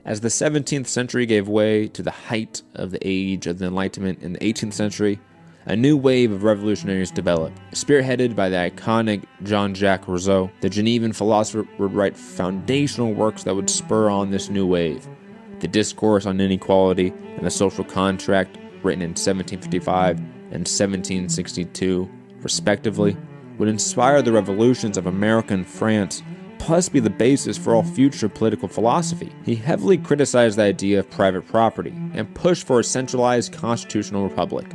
As the 17th century gave way to the height of the age of the Enlightenment in the 18th century, a new wave of revolutionaries developed. Spearheaded by the iconic Jean-Jacques Rousseau, the Genevan philosopher would write foundational works that would spur on this new wave. The Discourse on Inequality and the Social Contract, written in 1755 and 1762, respectively, would inspire the revolutions of America and France, plus be the basis for all future political philosophy. He heavily criticized the idea of private property and pushed for a centralized constitutional republic.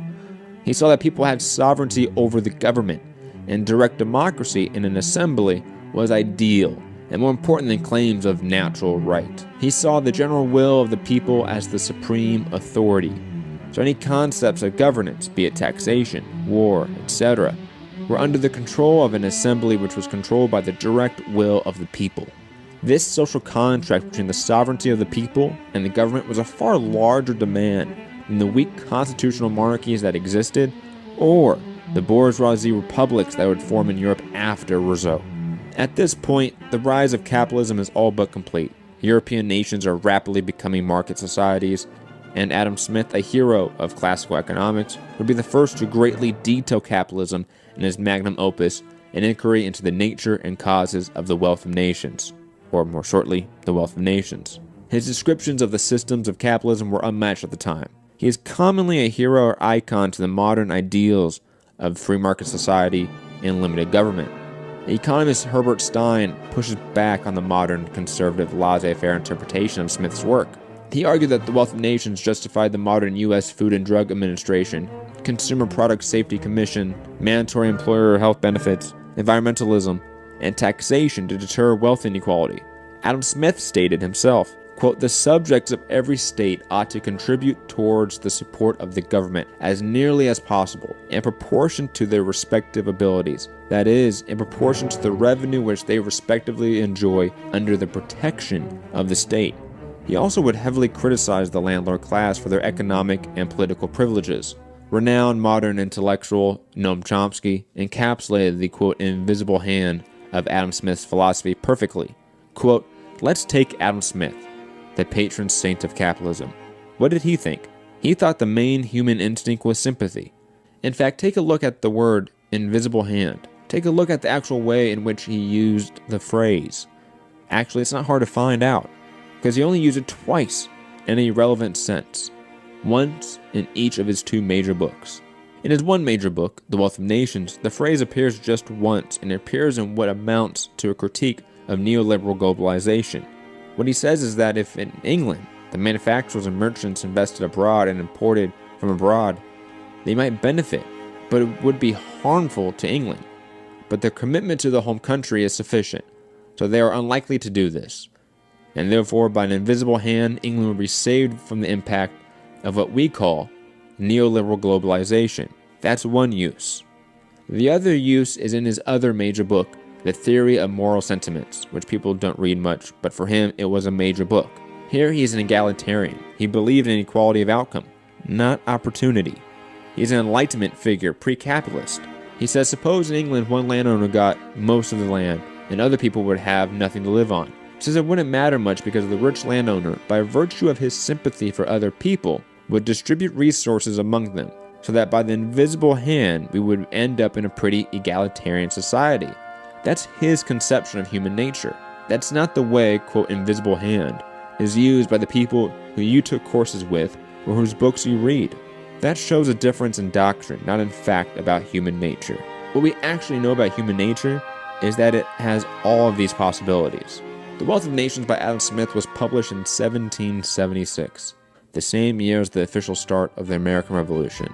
He saw that people had sovereignty over the government, and direct democracy in an assembly was ideal, and more important than claims of natural right. He saw the general will of the people as the supreme authority. So any concepts of governance, be it taxation, war, etc., were under the control of an assembly which was controlled by the direct will of the people. This social contract between the sovereignty of the people and the government was a far larger demand than the weak constitutional monarchies that existed, or the bourgeoisie republics that would form in Europe after Rousseau. At this point, the rise of capitalism is all but complete. European nations are rapidly becoming market societies, and Adam Smith, a hero of classical economics, would be the first to greatly detail capitalism in his magnum opus, An Inquiry into the Nature and Causes of the Wealth of Nations, or more shortly, The Wealth of Nations. His descriptions of the systems of capitalism were unmatched at the time. He is commonly a hero or icon to the modern ideals of free market society and limited government. Economist Herbert Stein pushes back on the modern conservative laissez-faire interpretation of Smith's work. He argued that the Wealth of Nations justified the modern U.S. Food and Drug Administration, Consumer Product Safety Commission, mandatory employer health benefits, environmentalism, and taxation to deter wealth inequality. Adam Smith stated himself, quote, "The subjects of every state ought to contribute towards the support of the government as nearly as possible, in proportion to their respective abilities, that is, in proportion to the revenue which they respectively enjoy under the protection of the state." He also would heavily criticize the landlord class for their economic and political privileges. Renowned modern intellectual Noam Chomsky encapsulated the, quote, invisible hand of Adam Smith's philosophy perfectly. Quote, "Let's take Adam Smith, the patron saint of capitalism. What did he think? He thought the main human instinct was sympathy. In fact, take a look at the word invisible hand. Take a look at the actual way in which he used the phrase. Actually, it's not hard to find out, because he only used it twice in a relevant sense, once in each of his two major books. In his one major book, The Wealth of Nations, the phrase appears just once, and it appears in what amounts to a critique of neoliberal globalization. What he says is that if in England, the manufacturers and merchants invested abroad and imported from abroad, they might benefit, but it would be harmful to England. But their commitment to the home country is sufficient, so they are unlikely to do this. And therefore, by an invisible hand, England will be saved from the impact of what we call neoliberal globalization. That's one use. The other use is in his other major book, The Theory of Moral Sentiments, which people don't read much, but for him it was a major book. Here he is an egalitarian. He believed in equality of outcome, not opportunity. He's an Enlightenment figure, pre-capitalist. He says, suppose in England one landowner got most of the land, and other people would have nothing to live on. He says it wouldn't matter much because the rich landowner, by virtue of his sympathy for other people, would distribute resources among them, so that by the invisible hand we would end up in a pretty egalitarian society. That's his conception of human nature. That's not the way, quote, invisible hand is used by the people who you took courses with or whose books you read. That shows a difference in doctrine, not in fact, about human nature. What we actually know about human nature is that it has all of these possibilities. The Wealth of Nations by Adam Smith was published in 1776, the same year as the official start of the American Revolution.